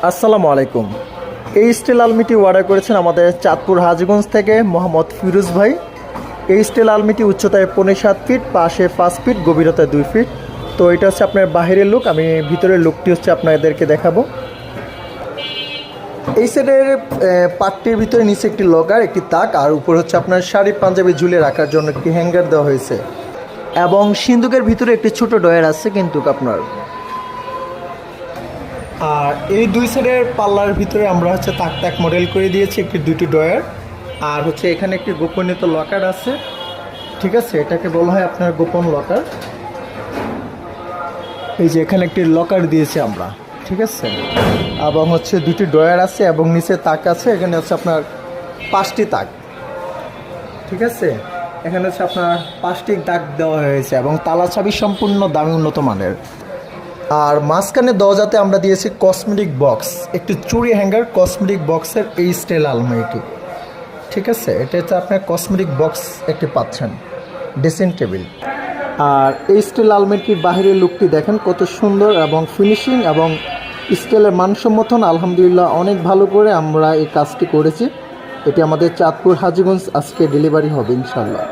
আসসালামু আলাইকুম। এই স্টিল আলমিটি অর্ডার করেছেন আমাদের চাঁদপুর হাজীগঞ্জ থেকে মোহাম্মদ ফিরোজ ভাই। এই স্টিল আলমিটি উচ্চতায় 7.5 ফিট, পাশে 5 ফিট, গভীরতায় 2 ফিট। তো এটা হচ্ছে আপনার বাহিরের লুক, আমি ভিতরের লুকটি হচ্ছে আপনাদেরকে দেখাবো। এই সেটের পাটটির ভিতরে নিচে একটি লকার, একটি তাক, আর উপর হচ্ছে আপনার শাড়ি পাঞ্জাবি ঝুলে রাখার জন্য একটি হ্যাঙ্গার দেওয়া হয়েছে, এবং সিন্দুকের ভিতরে একটি ছোট ডয়ার আছে কিন্তু আপনার। আর এই দুই সাইডের পাল্লার ভিতরে আমরা হচ্ছে তাক মডেল করে দিয়েছি, একটি দুইটি ডয়ার, আর হচ্ছে এখানে একটি গোপনীয়ত লকার আছে। ঠিক আছে, এটাকে বলা হয় আপনার গোপন লকার। এই যে এখানে একটি লকার দিয়েছি আমরা, ঠিক আছে, এবং হচ্ছে দুটি ডয়ার আছে এবং নিচে তাক আছে। এখানে হচ্ছে আপনার 5টি তাক, ঠিক আছে, এখানে হচ্ছে আপনার 5টি তাক দেওয়া হয়েছে এবং তালা চাবি সম্পূর্ণ দামি উন্নত মানের। আর মাঝখানে দরজাতে আমরা দিয়েছি কসমেটিক বক্স, একটি চুড়ি হ্যাঙ্গার কসমেটিক বক্সের এই স্টাইল আলমারিটি। ঠিক আছে, এটা হচ্ছে আপনার কসমেটিক বক্স একটি পাচ্ছেন, ড্রেসিং টেবিল। আর এই স্টাইল আলমারিটির বাহিরের লুকটি দেখেন কত সুন্দর, এবং ফিনিশিং এবং স্টাইলের মানসম্মতন আলহামদুলিল্লাহ অনেক ভালো করে আমরা এই কাজটি করেছি। এটি আমাদের চাঁদপুর হাজীগঞ্জ আজকে ডেলিভারি হবে ইনশাল্লাহ।